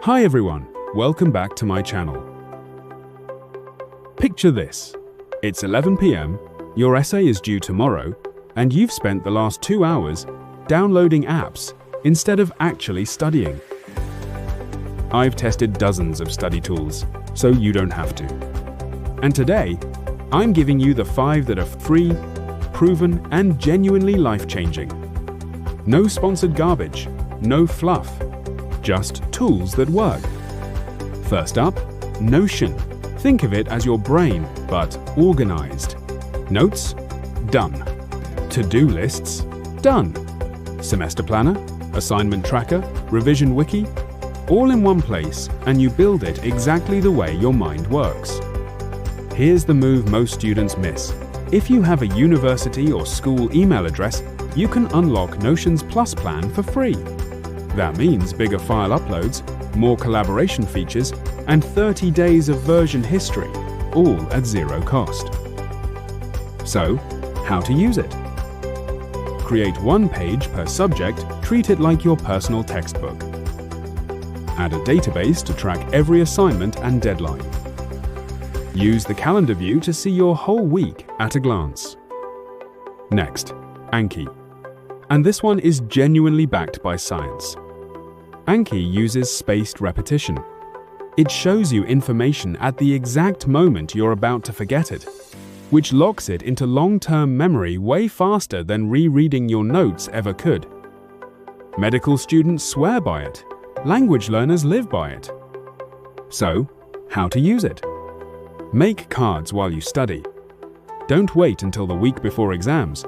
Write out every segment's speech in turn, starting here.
Hi everyone, welcome back to my channel. Picture this. It's 11 p.m., your essay is due tomorrow, and you've spent the last 2 hours downloading apps instead of actually studying. I've tested dozens of study tools, so you don't have to. And today, I'm giving you the 5 that are free, proven, and genuinely life-changing. No sponsored garbage, no fluff, just tools that work. First up, Notion. Think of it as your brain, but organized. Notes? Done. To-do lists? Done. Semester planner, assignment tracker, revision wiki? All in one place, and you build it exactly the way your mind works. Here's the move most students miss. If you have a university or school email address, you can unlock Notion's Plus plan for free. That means bigger file uploads, more collaboration features, and 30 days of version history, all at zero cost. So, how to use it? Create 1 page per subject, treat it like your personal textbook. Add a database to track every assignment and deadline. Use the calendar view to see your whole week at a glance. Next, Anki. And this one is genuinely backed by science. Anki uses spaced repetition. It shows you information at the exact moment you're about to forget it, which locks it into long-term memory way faster than rereading your notes ever could. Medical students swear by it. Language learners live by it. So, how to use it? Make cards while you study. Don't wait until the week before exams.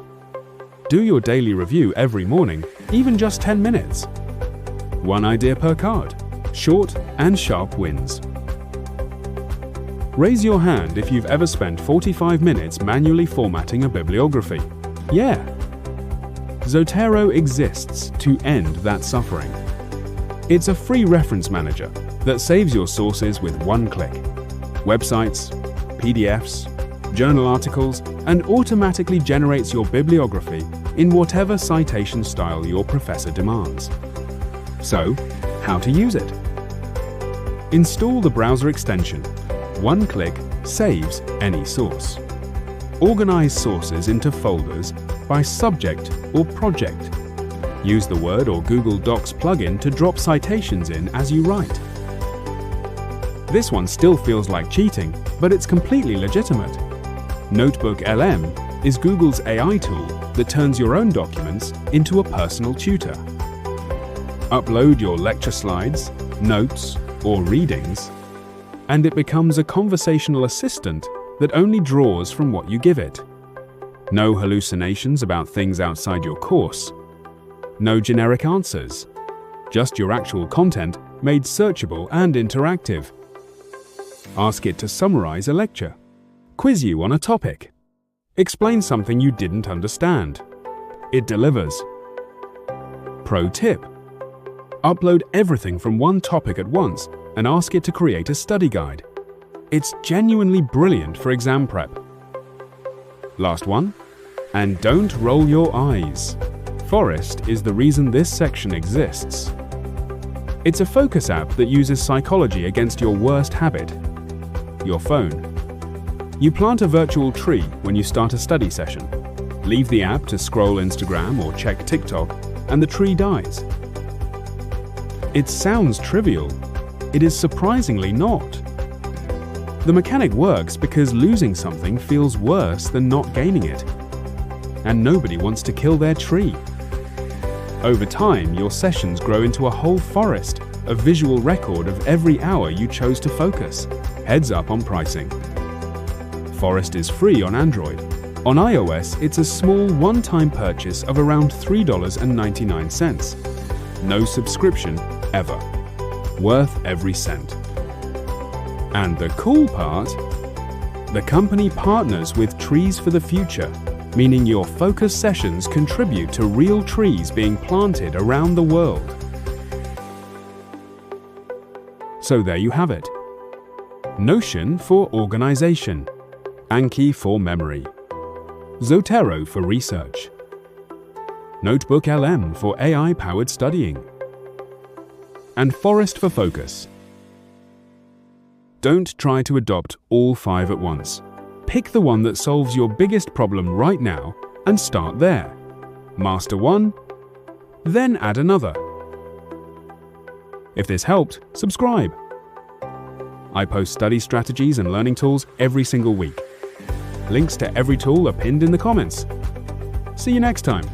Do your daily review every morning, even just 10 minutes. 1 idea per card. Short and sharp wins. Raise your hand if you've ever spent 45 minutes manually formatting a bibliography. Yeah. Zotero exists to end that suffering. It's a free reference manager that saves your sources with 1 click. Websites, PDFs, journal articles, and automatically generates your bibliography in whatever citation style your professor demands. So, how to use it? Install the browser extension. 1 click saves any source. Organize sources into folders by subject or project. Use the Word or Google Docs plugin to drop citations in as you write. This one still feels like cheating, but it's completely legitimate. NotebookLM is Google's AI tool that turns your own documents into a personal tutor. Upload your lecture slides, notes, or readings, and it becomes a conversational assistant that only draws from what you give it. No hallucinations about things outside your course. No generic answers. Just your actual content made searchable and interactive. Ask it to summarize a lecture, quiz you on a topic, explain something you didn't understand. It delivers. Pro tip: upload everything from one topic at once and ask it to create a study guide. It's genuinely brilliant for exam prep. Last one, and don't roll your eyes. Forest is the reason this section exists. It's a focus app that uses psychology against your worst habit: your phone. You plant a virtual tree when you start a study session. Leave the app to scroll Instagram or check TikTok, and the tree dies. It sounds trivial. It is surprisingly not. The mechanic works because losing something feels worse than not gaining it. And nobody wants to kill their tree. Over time, your sessions grow into a whole forest, a visual record of every hour you chose to focus. Heads up on pricing. Forest is free on Android. On iOS, it's a small one-time purchase of around $3.99. No subscription, ever. Worth every cent. And the cool part? The company partners with Trees for the Future, meaning your focus sessions contribute to real trees being planted around the world. So there you have it. Notion for organization, Anki for memory, Zotero for research, NotebookLM for AI-powered studying, and forest for focus. Don't try to adopt all 5 at once. Pick the one that solves your biggest problem right now and start there. Master one, then add another. If this helped, subscribe. I post study strategies and learning tools every single week. Links to every tool are pinned in the comments. See you next time.